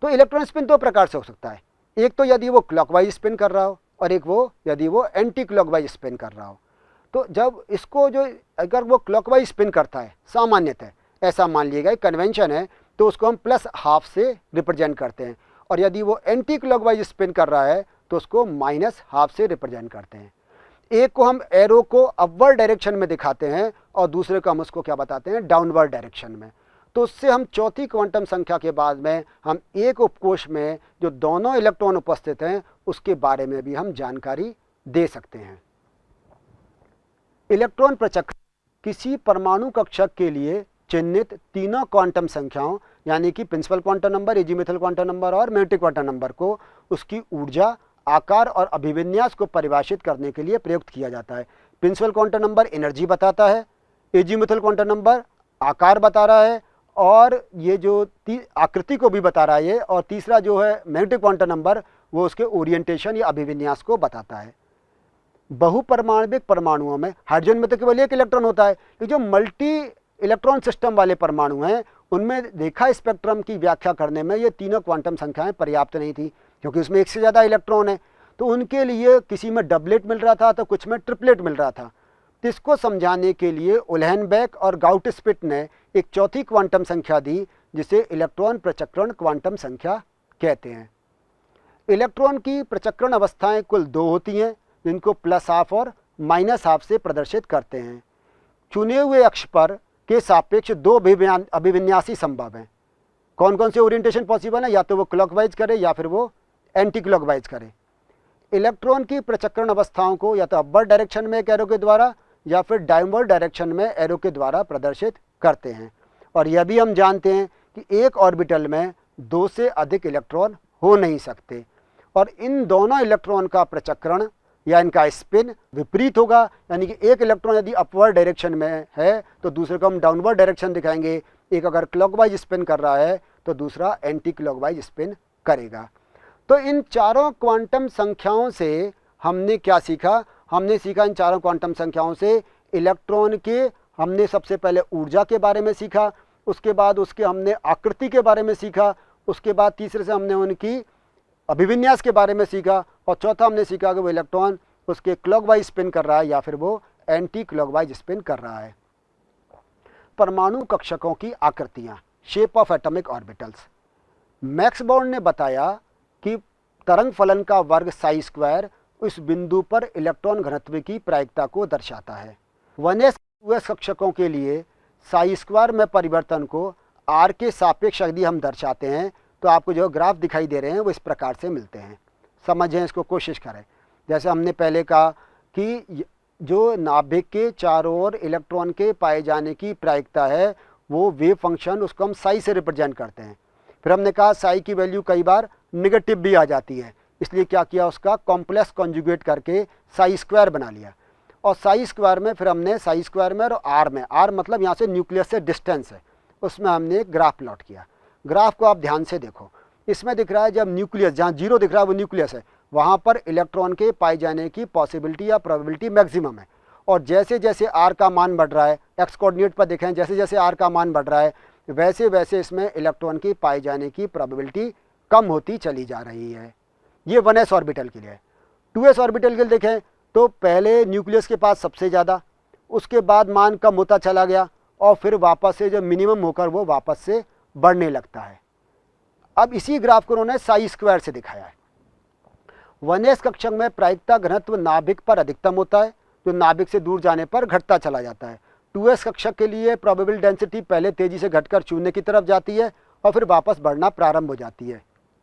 तो इलेक्ट्रॉन स्पिन 2 प्रकार से हो सकता है, एक तो यदि वो क्लॉकवाइज स्पिन कर रहा हो, और एक वो यदि वो एंटी क्लॉकवाइज स्पिन कर रहा हो। तो जब इसको जो अगर वो क्लॉकवाइज स्पिन करता है, सामान्यतः ऐसा मान लिएगा, कन्वेंशन है, तो उसको हम +½ से रिप्रेजेंट करते हैं, और यदि वो एंटी क्लॉकवाइज स्पिन कर रहा है तो उसको -½ से रिप्रेजेंट करते हैं। एक को हम एरो को अपवर्ड डायरेक्शन में दिखाते हैं, और दूसरे को हम उसको क्या बताते हैं, डाउनवर्ड डायरेक्शन में। तो उससे हम चौथी क्वांटम संख्या के बाद में हम एक उपकोष में जो दोनों इलेक्ट्रॉन उपस्थित हैं उसके बारे में भी हम जानकारी दे सकते हैं। इलेक्ट्रॉन प्रचक्रण किसी परमाणु कक्षक के लिए चिन्हित तीनों क्वांटम संख्याओं, यानी कि principal quantum number, azimuthal quantum number और मैग्नेटिक क्वांटम नंबर को उसकी ऊर्जा, आकार और अभिविन्यास को परिभाषित करने के लिए प्रयुक्त किया जाता है। प्रिंसिपल क्वांटम नंबर एनर्जी बताता है, इज़िमुथल क्वांटम नंबर आकार बता रहा है, और ये जो आकृति को भी बता रहा है ये, और तीसरा जो है मैग्नेटिक क्वांटम नंबर, वो उसके ओरिएंटेशन या अभिविन्यास को बताता है। बहुपरमाणविक परमाणुओं में हाइड्रोजन में तो केवल एक इलेक्ट्रॉन होता है, कि जो मल्टी इलेक्ट्रॉन सिस्टम वाले परमाणु हैं उनमें देखा स्पेक्ट्रम की व्याख्या करने में ये तीनों क्वांटम संख्याएं पर्याप्त नहीं थी, क्योंकि उसमें एक से ज़्यादा इलेक्ट्रॉन है। तो उनके लिए किसी में डबलेट मिल रहा था तो कुछ में ट्रिपलेट मिल रहा था। तो इसको समझाने के लिए उलहनबेक और गाउटस्पिट ने एक चौथी क्वांटम संख्या दी, जिसे इलेक्ट्रॉन प्रचक्रण क्वांटम संख्या कहते हैं। इलेक्ट्रॉन की प्रचक्रण अवस्थाएं कुल 2 होती हैं, जिनको +½ और -½ से प्रदर्शित करते हैं। चुने हुए अक्ष पर के सापेक्ष 2 अभिविन्यासी संभव हैं। कौन कौन से ओरिएंटेशन पॉसिबल है, या तो वो क्लॉकवाइज करे या फिर वो एंटी क्लॉकवाइज करे। इलेक्ट्रॉन की प्रचक्रण अवस्थाओं को या तो अपवर्ड डायरेक्शन में एक एरो के द्वारा या फिर डाउनवर्ड डायरेक्शन में एरो के द्वारा प्रदर्शित करते हैं। और यह भी हम जानते हैं कि एक ऑर्बिटल में 2 से अधिक इलेक्ट्रॉन हो नहीं सकते, और इन दोनों इलेक्ट्रॉन का प्रचक्रण या इनका स्पिन विपरीत होगा, यानी कि एक इलेक्ट्रॉन यदि अपवर्ड डायरेक्शन में है तो दूसरे को हम डाउनवर्ड डायरेक्शन दिखाएंगे। एक अगर क्लॉकवाइज स्पिन कर रहा है तो दूसरा एंटी क्लॉकवाइज स्पिन करेगा। तो इन चारों क्वांटम संख्याओं से हमने क्या सीखा? हमने सीखा इन चारों क्वांटम संख्याओं से इलेक्ट्रॉन के, हमने सबसे पहले ऊर्जा के बारे में सीखा, उसके बाद उसके हमने आकृति के बारे में सीखा, उसके बाद तीसरे से हमने उनकी अभिविन्यास के बारे में सीखा, और चौथा हमने सीखा कि वो इलेक्ट्रॉन उसके क्लॉकवाइज स्पिन कर रहा है या फिर वो एंटी क्लॉकवाइज स्पिन कर रहा है। परमाणु कक्षकों की आकृतियाँ, shape of atomic orbitals. Max born ने बताया कि तरंग फलन का वर्ग साई² उस बिंदु पर इलेक्ट्रॉन घनत्व की प्रायिकता को दर्शाता है। 1s 2s कक्षकों के लिए साई² में परिवर्तन को r के सापेक्ष यदि हम दर्शाते हैं तो आपको जो ग्राफ दिखाई दे रहे हैं वो इस प्रकार से मिलते हैं। समझें, इसको कोशिश करें। जैसे हमने पहले कहा कि जो नाभिक के चारों ओर इलेक्ट्रॉन के पाए जाने की प्रायिकता है वो वेव फंक्शन, उसको हम साई से रिप्रेजेंट करते हैं। फिर हमने कहा साई की वैल्यू कई बार नेगेटिव भी आ जाती है, इसलिए क्या किया, उसका कॉम्प्लेक्स कॉन्जुगेट करके साई² बना लिया। और साई² में फिर हमने साई² में और आर में, आर मतलब यहाँ से न्यूक्लियस से डिस्टेंस है, उसमें हमने एक ग्राफ प्लॉट किया। ग्राफ को आप ध्यान से देखो, इसमें दिख रहा है जब न्यूक्लियस, जहाँ 0 दिख रहा है वो न्यूक्लियस है, वहाँ पर इलेक्ट्रॉन के पाए जाने की पॉसिबिलिटी या प्रोबेबिलिटी मैक्सिमम है। और जैसे जैसे आर का मान बढ़ रहा है, एक्स कोऑर्डिनेट पर देखें, जैसे जैसे आर का मान बढ़ रहा है वैसे वैसे इसमें इलेक्ट्रॉन की पाए जाने की प्रोबेबिलिटी कम होती चली जा रही है। ये 1s ऑर्बिटल के लिए। 2s ऑर्बिटल के लिए देखें तो पहले न्यूक्लियस के पास सबसे ज़्यादा, उसके बाद मान कम होता चला गया, और फिर वापस से जब मिनिमम होकर वो वापस से बढ़ने लगता है। अब इसी ग्राफ को उन्होंने साई² से दिखाया है। 1s कक्षक में प्रायिकता घनत्व नाभिक पर अधिकतम होता है, जो नाभिक से दूर जाने पर घटता चला जाता है। 2s कक्षक के लिए प्रोबेबल डेंसिटी पहले तेजी से घटकर 0 की तरफ जाती है और फिर वापस बढ़ना प्रारंभ हो जाती है।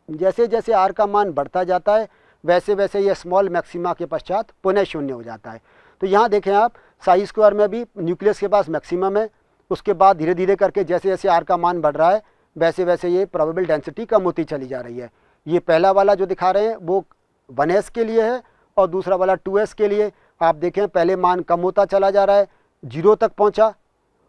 जैसे जैसे r का मान बढ़ता जाता है वैसे वैसे यह स्मॉल मैक्सिमा के पश्चात पुनः 0 हो जाता है। तो यहाँ देखें आप, साई² में भी न्यूक्लियस के पास मैक्सिमम है, उसके बाद धीरे धीरे करके जैसे जैसे r का मान बढ़ रहा है वैसे वैसे ये प्रोबेबल डेंसिटी कम होती चली जा रही है। ये पहला वाला जो दिखा रहे हैं वो 1s के लिए है और दूसरा वाला 2s के लिए। आप देखें पहले मान कम होता चला जा रहा है, 0 तक पहुंचा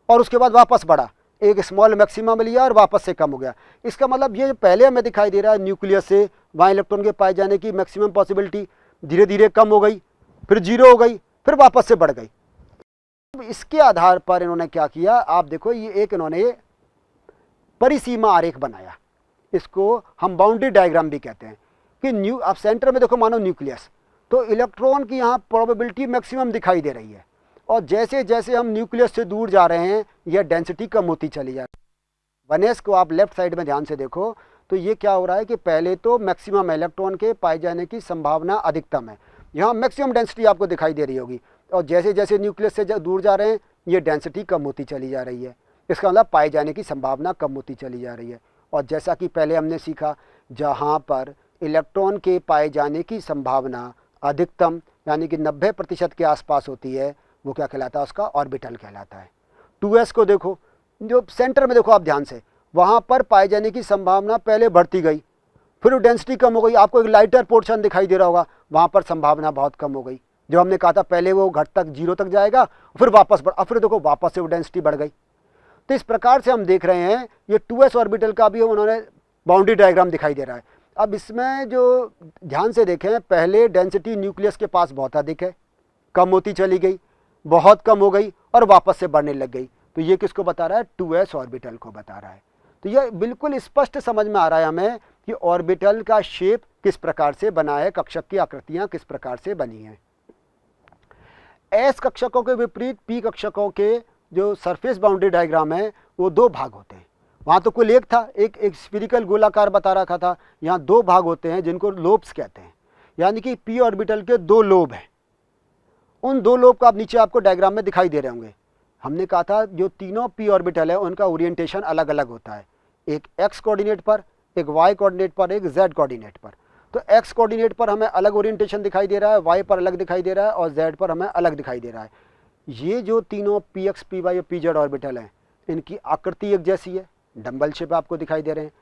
और उसके बाद वापस बढ़ा, एक स्मॉल मैक्सिमम लिया और वापस से कम हो गया। इसका मतलब ये पहले हमें दिखाई दे रहा है न्यूक्लियस से वहाँ इलेक्ट्रॉन के पाए जाने की मैक्सिमम पॉसिबिलिटी धीरे धीरे कम हो गई, फिर 0 हो गई, फिर वापस से बढ़ गई। इसके आधार पर इन्होंने क्या किया, आप देखो ये एक इन्होंने परिसीमा आरेख बनाया, इसको हम बाउंड्री डायग्राम भी कहते हैं कि आप सेंटर में देखो मानो न्यूक्लियस, तो इलेक्ट्रॉन की यहाँ प्रोबेबिलिटी मैक्सिमम दिखाई दे रही है और जैसे जैसे हम न्यूक्लियस से दूर जा रहे हैं यह डेंसिटी कम होती चली जा रही है। 1s को आप लेफ्ट साइड में ध्यान से देखो तो ये क्या हो रहा है कि पहले तो मैक्सिमम इलेक्ट्रॉन के पाए जाने की संभावना अधिकतम है, यहाँ मैक्सिमम डेंसिटी आपको दिखाई दे रही होगी और जैसे जैसे न्यूक्लियस से दूर जा रहे हैं ये डेंसिटी कम होती चली जा रही है। इसका मतलब पाए जाने की संभावना कम होती चली जा रही है। और जैसा कि पहले हमने सीखा, जहाँ पर इलेक्ट्रॉन के पाए जाने की संभावना अधिकतम यानी कि 90% के आसपास होती है वो क्या कहलाता है, उसका ऑर्बिटल कहलाता है। 2s को देखो, जो सेंटर में देखो आप ध्यान से, वहाँ पर पाए जाने की संभावना पहले बढ़ती गई, फिर वो डेंसिटी कम हो गई, आपको एक लाइटर पोर्शन दिखाई दे रहा होगा, वहाँ पर संभावना बहुत कम हो गई। जो हमने कहा था पहले वो घट तक 0 तक जाएगा, फिर वापस बढ़, फिर देखो वापस से वो डेंसिटी बढ़ गई। तो इस प्रकार से हम देख रहे हैं ये 2s ऑर्बिटल का भी उन्होंने बाउंड्री डायग्राम दिखाई दे रहा है। अब इसमें जो ध्यान से देखें, पहले डेंसिटी न्यूक्लियस के पास बहुत अधिक है, कम होती चली गई, बहुत कम हो गई और वापस से बढ़ने लग गई। तो ये किसको बता रहा है, 2s ऑर्बिटल को बता रहा है। तो ये बिल्कुल स्पष्ट समझ में आ रहा है हमें कि ऑर्बिटल का शेप किस प्रकार से बना है, कक्षक की आकृतियां किस प्रकार से बनी हैं। एस कक्षकों के विपरीत पी कक्षकों के जो सरफेस बाउंड्री डायग्राम है वो 2 भाग होते हैं। वहाँ तो कुल एक था, एक स्फीरिकल गोलाकार बता रखा था, यहाँ 2 भाग होते हैं जिनको लोब्स कहते हैं, यानी कि पी ऑर्बिटल के 2 लोब हैं। उन 2 लोब का आप नीचे आपको डायग्राम में दिखाई दे रहे होंगे। हमने कहा था जो तीनों पी ऑर्बिटल है उनका ओरिएंटेशन अलग अलग होता है, एक एक्स कोऑर्डिनेट पर, एक वाई कोऑर्डिनेट पर, एक जेड कोऑर्डिनेट पर। तो एक्स कोऑर्डिनेट पर हमें अलग ओरिएंटेशन दिखाई दे रहा है, वाई पर अलग दिखाई दे रहा है और जेड पर हमें अलग दिखाई दे रहा है। ये जो तीनों पी एक्स, पी वाई और पी जेड ऑर्बिटल हैं, इनकी आकृति एक जैसी है, डंबल शेप आपको दिखाई दे रहे हैं,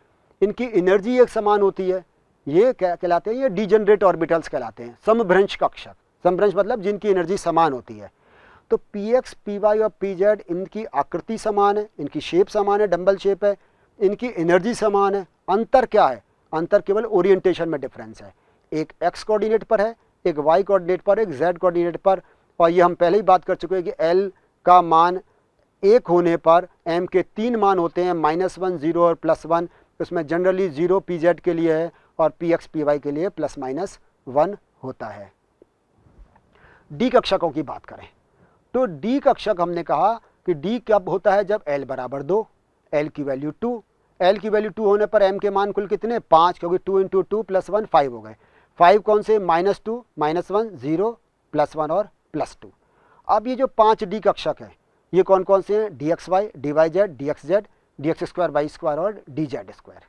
इनकी एनर्जी एक समान होती है। ये क्या कहलाते हैं, ये डीजेनरेट ऑर्बिटल्स कहलाते हैं, समभ्रंश कक्षक। समभ्रंश मतलब जिनकी एनर्जी समान होती है। तो पी एक्स, पी वाई और पी जेड, इनकी आकृति समान है, इनकी शेप समान है, डंबल शेप है, इनकी एनर्जी समान है। अंतर क्या है, अंतर केवल ओरिएंटेशन में डिफरेंस है, एक एक्स कोऑर्डिनेट पर है, एक वाई कोऑर्डिनेट पर, एक जेड कोऑर्डिनेट पर। और ये हम पहले ही बात कर चुके हैं कि एल का मान 1 होने पर एम के 3 मान होते हैं, -1, 0 और +1। उसमें जनरली 0 पी जेड के लिए है और पी एक्स, पी वाई के लिए +-1 होता है। डी कक्षकों की बात करें तो डी कक्षक हमने कहा कि डी कब होता है, जब एल बराबर 2, एल की वैल्यू 2। एल की वैल्यू 2 होने पर एम के मान कुल कितने, 5, क्योंकि 2 × 2 + 1 5 हो गए। 5 कौन से, -2, -1, 0, +1 और +2। अब ये जो 5 डी कक्षक हैं ये कौन कौन से हैं, d x y, d y z, d x z, d x square y square और डी जेड स्क्वायर।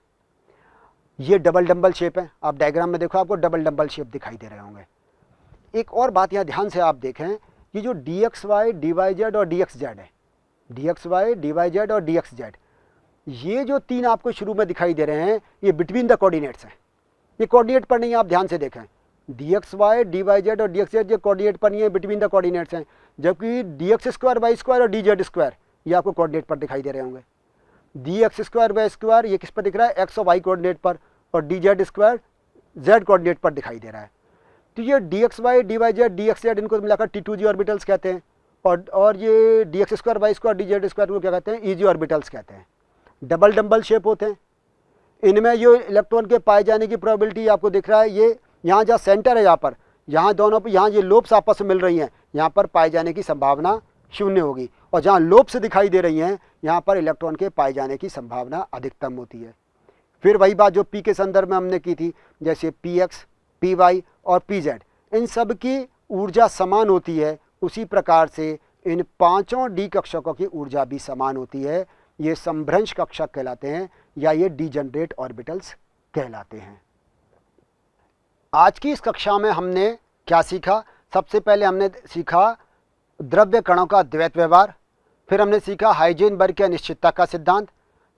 ये डबल डंबल शेप है, आप डायग्राम में देखो आपको डबल डंबल शेप दिखाई दे रहे होंगे। एक और बात यहाँ ध्यान से आप देखें, ये जो d x y, d y z और डी एक्स जेड है, d x y, d y z और डी एक्स जेड, ये जो 3 आपको शुरू में दिखाई दे रहे हैं ये बिटवीन द कोऑर्डिनेट्स हैं, ये कोऑर्डिनेट पर नहीं। आप ध्यान से देखें, d x y, d y z और डी एक्स जेड ये कोऑर्डिनेट पर नहीं है, बिटवीन द कोऑर्डिनेट्स हैं। जबकि d x square y square और डी जेड स्क्वायर ये आपको कोऑर्डिनेट पर दिखाई दे रहे होंगे। D x square y square ये किस पर दिख रहा है, एक्स और वाई कोऑर्डिनेट पर, और d z square z coordinate पर दिखाई दे रहा है। तो ये d x y, d y z, d x z, इनको मिलाकर T2G ऑर्बिटल्स कहते हैं। और ये d x square y square, d z square को क्या कहते हैं, EG ऑर्बिटल्स कहते हैं। डबल डंबल शेप होते हैं। इनमें जो इलेक्ट्रॉन के पाए जाने की प्रोबेबिलिटी आपको दिख रहा है, ये यहाँ जहाँ सेंटर है, यहाँ पर, यहाँ दोनों पर, यहाँ ये लोब्स आपस में मिल रही हैं, यहाँ पर पाए जाने की संभावना 0 होगी। और जहाँ लोब्स दिखाई दे रही हैं यहाँ पर इलेक्ट्रॉन के पाए जाने की संभावना अधिकतम होती है। फिर वही बात जो पी के संदर्भ में हमने की थी, जैसे पी एक्स, पी वाई और पी जेड, इन सब की ऊर्जा समान होती है, उसी प्रकार से इन 5 डी कक्षकों की ऊर्जा भी समान होती है। ये समभ्रंश कक्षक कहलाते हैं या ये डीजेनरेट ऑर्बिटल्स कहलाते हैं। आज की इस कक्षा में हमने क्या सीखा, सबसे पहले हमने सीखा द्रव्य कणों का द्वैत व्यवहार, फिर हमने सीखा हाइजेनबर्ग की अनिश्चितता का सिद्धांत,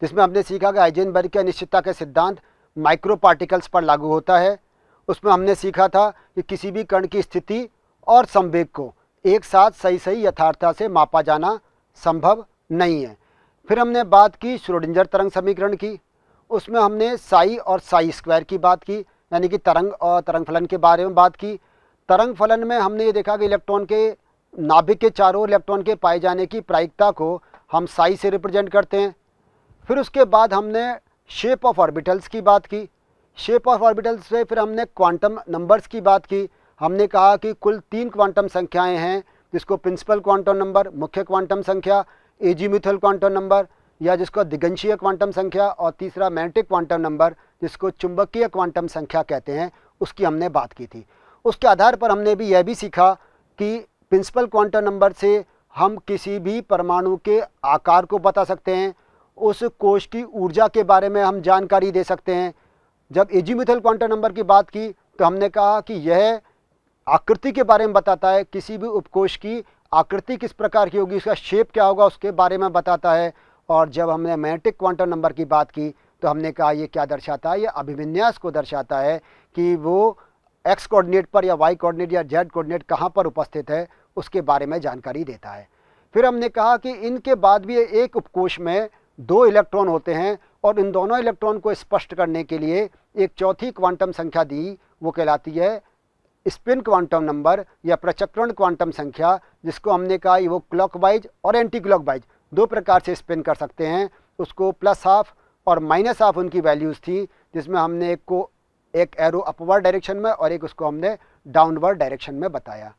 जिसमें हमने सीखा कि हाइजेनबर्ग के अनिश्चितता के सिद्धांत माइक्रो पार्टिकल्स पर लागू होता है। उसमें हमने सीखा था कि किसी भी कण की स्थिति और संवेग को एक साथ सही यथार्थता से मापा जाना संभव नहीं है। फिर हमने बात की श्रोडिंगर तरंग समीकरण की। उसमें हमने साई और साई स्क्वायर की बात की, यानी कि तरंग और तरंग फलन के बारे में बात की। तरंग फलन में हमने ये देखा कि इलेक्ट्रॉन के नाभिक के चारों ओर इलेक्ट्रॉन के पाए जाने की प्रायिकता को हम साई से रिप्रेजेंट करते हैं। फिर उसके बाद हमने शेप ऑफ ऑर्बिटल्स की बात की। शेप ऑफ ऑर्बिटल्स से फिर हमने क्वांटम नंबर्स की बात की। हमने कहा कि कुल 3 क्वांटम संख्याएं हैं, जिसको प्रिंसिपल क्वांटम नंबर, मुख्य क्वांटम संख्या, एजीम्यूथल क्वांटम नंबर या जिसको दिगंशीय क्वांटम संख्या, और तीसरा मैग्नेटिक क्वांटम नंबर जिसको चुंबकीय क्वांटम संख्या कहते हैं, उसकी हमने बात की थी। उसके आधार पर हमने भी यह भी सीखा कि प्रिंसिपल क्वांटम नंबर से हम किसी भी परमाणु के आकार को बता सकते हैं, उस कोश की ऊर्जा के बारे में हम जानकारी दे सकते हैं। जब एजीम्यूथल क्वांटम नंबर की बात की तो हमने कहा कि यह आकृति के बारे में बताता है, किसी भी उपकोश की आकृति किस प्रकार की होगी, उसका शेप क्या होगा, उसके बारे में बताता है। और जब हमने मैग्नेटिक क्वांटम नंबर की बात की तो हमने कहा ये क्या दर्शाता है, ये अभिविन्यास को दर्शाता है कि वो एक्स कोऑर्डिनेट पर या वाई कोऑर्डिनेट या जेड कोऑर्डिनेट कहाँ पर उपस्थित है, उसके बारे में जानकारी देता है। फिर हमने कहा कि इनके बाद भी एक उपकोश में 2 इलेक्ट्रॉन होते हैं और इन दोनों इलेक्ट्रॉन को स्पष्ट करने के लिए एक चौथी क्वांटम संख्या दी, वो कहलाती है स्पिन क्वांटम नंबर या प्रचक्रण क्वांटम संख्या, जिसको हमने कहा वो क्लॉकवाइज और एंटी क्लॉकवाइज 2 प्रकार से स्पिन कर सकते हैं। उसको +½ और -½ उनकी वैल्यूज़ थी, जिसमें हमने एक एरो अपवर्ड डायरेक्शन में और एक उसको हमने डाउनवर्ड डायरेक्शन में बताया।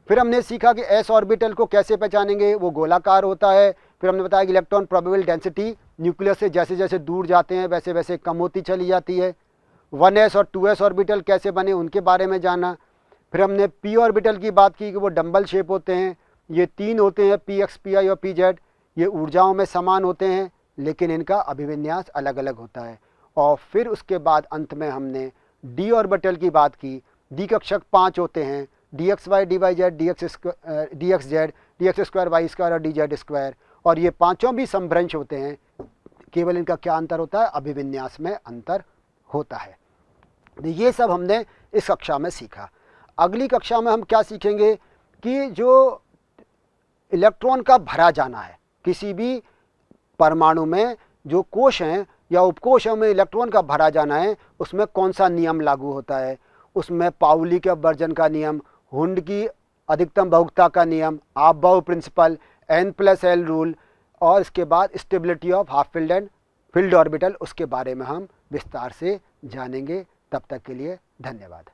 फिर हमने सीखा कि एस ऑर्बिटल को कैसे पहचानेंगे, वो गोलाकार होता है। फिर हमने बताया कि इलेक्ट्रॉन प्रोबेबल डेंसिटी न्यूक्लियस से जैसे जैसे दूर जाते हैं वैसे वैसे कम होती चली जाती है। 1s और 2s ऑर्बिटल कैसे बने, उनके बारे में जाना। फिर हमने p ऑर्बिटल की बात की कि वो डंबल शेप होते हैं। ये 3 होते हैं, px, pi और pz। ये ऊर्जाओं में समान होते हैं लेकिन इनका अभिविन्यास अलग अलग होता है। और फिर उसके बाद अंत में हमने d ऑर्बिटल की बात की। d कक्षक 5 होते हैं, dxy, dyz, dxz, dx² y² और dz²। और ये पांचों भी समभ्रंश होते हैं, केवल इनका क्या अंतर होता है, अभिविन्यास में अंतर होता है। ये सब हमने इस कक्षा में सीखा। अगली कक्षा में हम क्या सीखेंगे कि जो इलेक्ट्रॉन का भरा जाना है, किसी भी परमाणु में जो कोश हैं या उपकोशों में इलेक्ट्रॉन का भरा जाना है, उसमें कौन सा नियम लागू होता है। उसमें पाउली के अपवर्जन का नियम, हुंड की अधिकतम बहुगता का नियम, आपबाउ प्रिंसिपल, n+l रूल, और इसके बाद stability of half field and filled orbital, उसके बारे में हम विस्तार से जानेंगे। तब तक के लिए धन्यवाद।